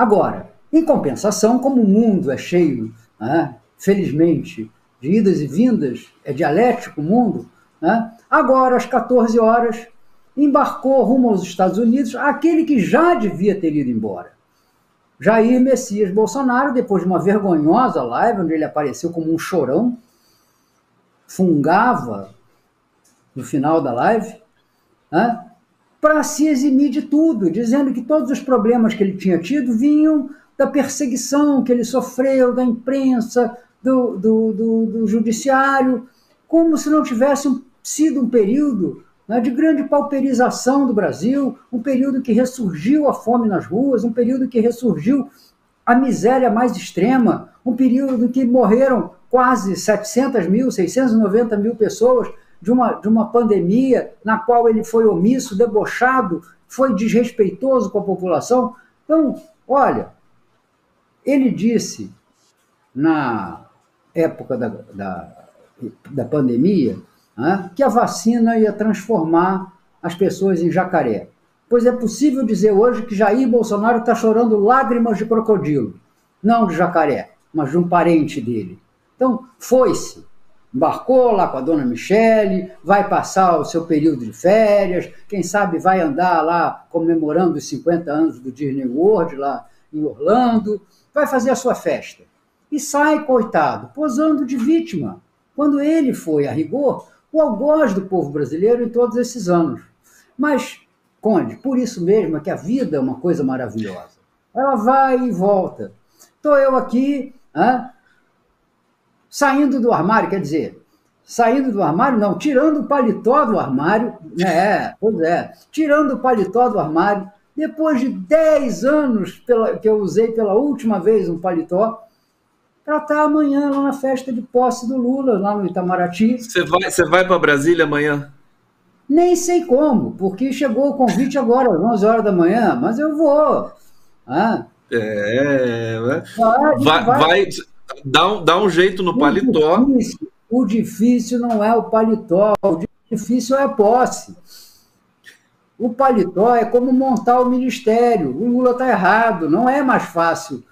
Agora, em compensação, como o mundo é cheio, né, felizmente, de idas e vindas, é dialético o mundo, né, agora, às 14 horas, embarcou rumo aos Estados Unidos aquele que já devia ter ido embora. Jair Messias Bolsonaro, depois de uma vergonhosa live, onde ele apareceu como um chorão, fungava no final da live, né, para se eximir de tudo, dizendo que todos os problemas que ele tinha tido vinham da perseguição que ele sofreu, da imprensa, do judiciário, como se não tivesse sido um período, né, de grande pauperização do Brasil, um período que ressurgiu a fome nas ruas, um período que ressurgiu a miséria mais extrema, um período que morreram quase 700 mil, 690 mil pessoas de uma pandemia na qual ele foi omisso, debochado, foi desrespeitoso com a população. Então, olha, ele disse na época da pandemia, né, que a vacina ia transformar as pessoas em jacaré. Pois é possível dizer hoje que Jair Bolsonaro está chorando lágrimas de crocodilo, não de jacaré, mas de um parente dele. Então, foi-se, embarcou lá com a dona Michele, vai passar o seu período de férias, quem sabe vai andar lá comemorando os 50 anos do Disney World, lá em Orlando, vai fazer a sua festa. E sai, coitado, posando de vítima, quando ele foi, a rigor, o algoz do povo brasileiro em todos esses anos. Mas, Conde, por isso mesmo é que a vida é uma coisa maravilhosa. Ela vai e volta. Estou eu aqui, saindo do armário, quer dizer, saindo do armário, não, tirando o paletó do armário, tirando o paletó do armário, depois de 10 anos que eu usei pela última vez um paletó, para estar amanhã lá na festa de posse do Lula, lá no Itamaraty. Você vai para Brasília amanhã? Nem sei como, porque chegou o convite agora, às 11 horas da manhã, mas eu vou. Vai dá um jeito no paletó. O difícil não é o paletó, o difícil é a posse. O paletó é como montar o ministério. O Lula está errado, não é mais fácil,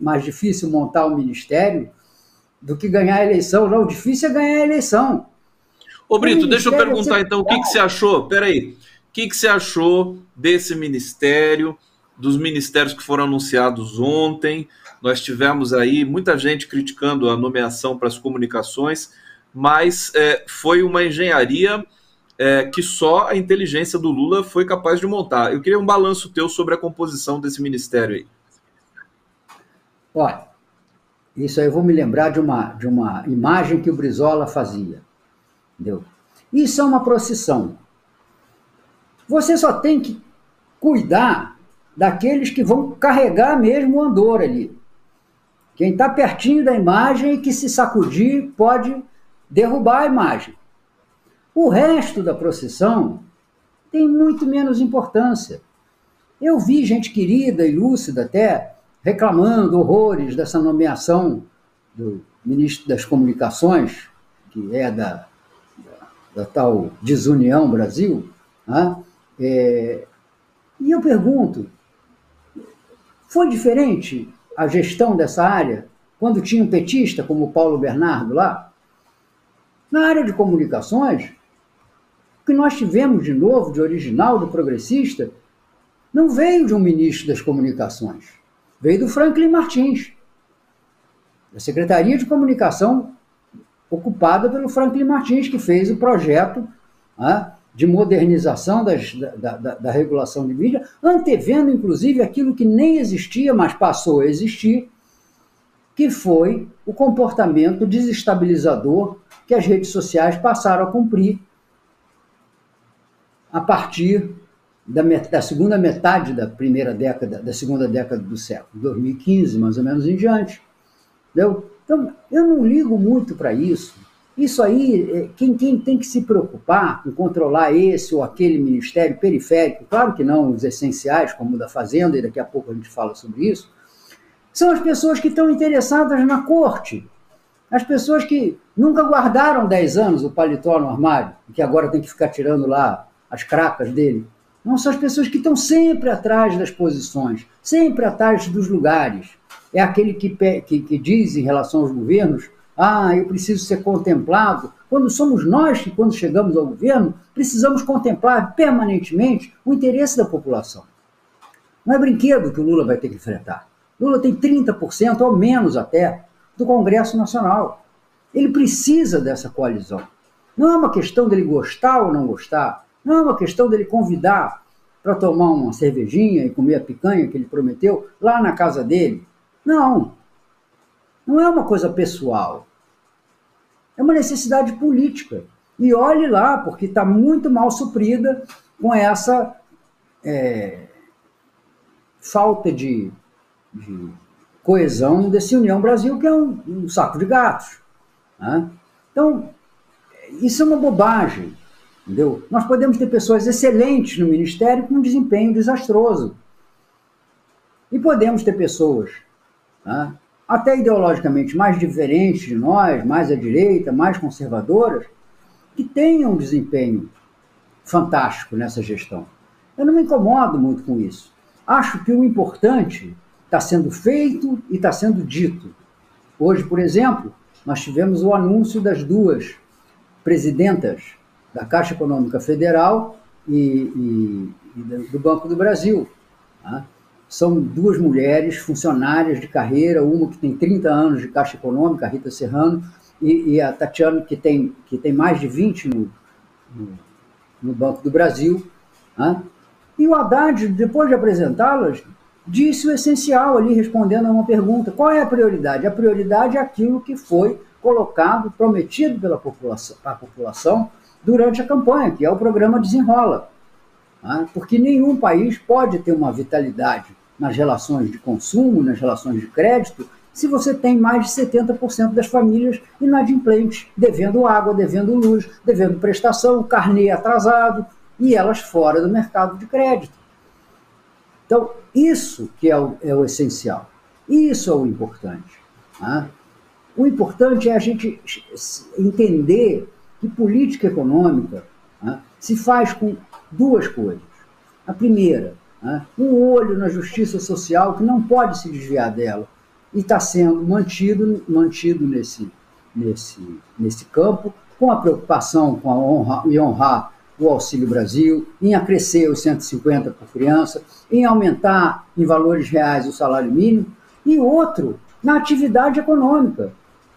mais difícil montar o ministério do que ganhar a eleição. Não, o difícil é ganhar a eleição. Ô Brito, deixa eu perguntar então, o que você achou? Peraí, o que você achou desse ministério, dos ministérios que foram anunciados ontem? Nós tivemos aí muita gente criticando a nomeação para as comunicações, mas foi uma engenharia que só a inteligência do Lula foi capaz de montar. Eu queria um balanço teu sobre a composição desse ministério aí. Olha, isso aí eu vou me lembrar de uma imagem que o Brizola fazia. Entendeu? Isso é uma procissão. Você só tem que cuidar daqueles que vão carregar mesmo o andor ali. Quem está pertinho da imagem e que se sacudir pode derrubar a imagem. O resto da procissão tem muito menos importância. Eu vi gente querida e lúcida até reclamando horrores dessa nomeação do ministro das Comunicações, que é da tal Desunião Brasil, e eu pergunto, foi diferente a gestão dessa área quando tinha um petista como o Paulo Bernardo lá? Na área de comunicações, o que nós tivemos de novo, de original, do progressista, não veio de um ministro das Comunicações, veio do Franklin Martins, da Secretaria de Comunicação ocupada pelo Franklin Martins, que fez o projeto de modernização da regulação de mídia, antevendo, inclusive, aquilo que nem existia, mas passou a existir, que foi o comportamento desestabilizador que as redes sociais passaram a cumprir a partir da segunda metade da segunda década do século, 2015, mais ou menos em diante. Entendeu? Então, eu não ligo muito para isso. Isso aí, quem tem que se preocupar em controlar esse ou aquele ministério periférico, claro que não os essenciais, como o da Fazenda, e daqui a pouco a gente fala sobre isso, são as pessoas que estão interessadas na corte, as pessoas que nunca guardaram 10 anos o paletó no armário, e que agora tem que ficar tirando lá as cracas dele, Não são as pessoas que estão sempre atrás das posições, sempre atrás dos lugares. É aquele que diz em relação aos governos: eu preciso ser contemplado. Quando somos nós que, quando chegamos ao governo, precisamos contemplar permanentemente o interesse da população. Não é brinquedo que o Lula vai ter que enfrentar. Lula tem 30% ou menos até do Congresso Nacional. Ele precisa dessa coalizão. Não é uma questão dele gostar ou não gostar. Não é uma questão dele convidar para tomar uma cervejinha e comer a picanha que ele prometeu lá na casa dele. Não. Não é uma coisa pessoal. É uma necessidade política. E olhe lá, porque está muito mal suprida com essa falta de coesão desse União Brasil, que é um saco de gatos. Né? Então, isso é uma bobagem. Entendeu? Nós podemos ter pessoas excelentes no Ministério com um desempenho desastroso. E podemos ter pessoas, né, até ideologicamente mais diferentes de nós, mais à direita, mais conservadoras, que tenham um desempenho fantástico nessa gestão. Eu não me incomodo muito com isso. Acho que o importante está sendo feito e está sendo dito. Hoje, por exemplo, nós tivemos o anúncio das duas presidentas da Caixa Econômica Federal e do Banco do Brasil. Tá? São duas mulheres funcionárias de carreira, uma que tem 30 anos de Caixa Econômica, a Rita Serrano, e a Tatiana, que tem mais de 20 no Banco do Brasil. Tá? E o Haddad, depois de apresentá-las, disse o essencial ali, respondendo a uma pergunta: qual é a prioridade? A prioridade é aquilo que foi colocado, prometido pela população durante a campanha, que é o programa Desenrola. Porque nenhum país pode ter uma vitalidade nas relações de consumo, nas relações de crédito, se você tem mais de 70% das famílias inadimplentes, devendo água, devendo luz, devendo prestação, carnê atrasado, e elas fora do mercado de crédito. Então, isso que é o essencial. Isso é o importante. O importante é a gente entender que política econômica se faz com duas coisas. A primeira, um olho na justiça social que não pode se desviar dela e está sendo mantido nesse campo, com a preocupação em honrar o Auxílio Brasil, em acrescer os 150 por criança, em aumentar em valores reais o salário mínimo, e outro na atividade econômica.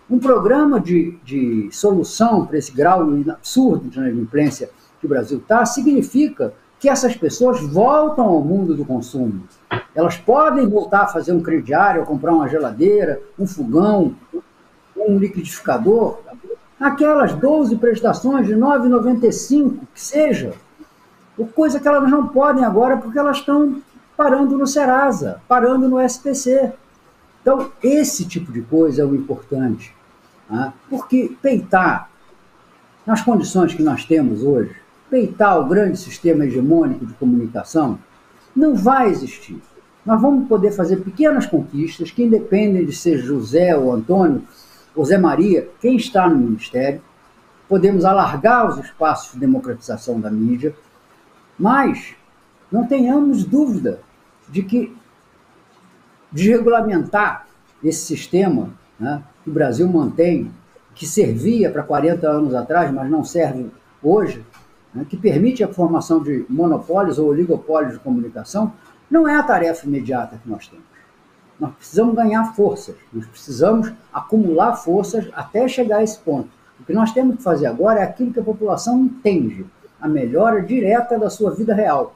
Um programa de solução para esse grau absurdo de inadimplência que o Brasil está, significa que essas pessoas voltam ao mundo do consumo. Elas podem voltar a fazer um crediário, a comprar uma geladeira, um fogão, um liquidificador, aquelas 12 prestações de R$ 9,95, que seja, coisa que elas não podem agora porque elas estão parando no Serasa, parando no SPC. Então, esse tipo de coisa é o importante. Porque peitar, nas condições que nós temos hoje, peitar o grande sistema hegemônico de comunicação não vai existir. Nós vamos poder fazer pequenas conquistas que independem de ser José ou Antônio, ou Zé Maria, quem está no Ministério. Podemos alargar os espaços de democratização da mídia, mas não tenhamos dúvida de que desregulamentar esse sistema, que o Brasil mantém, que servia para 40 anos atrás, mas não serve hoje, que permite a formação de monopólios ou oligopólios de comunicação, não é a tarefa imediata que nós temos. Nós precisamos ganhar forças, nós precisamos acumular forças até chegar a esse ponto. O que nós temos que fazer agora é aquilo que a população entende, a melhora direta da sua vida real.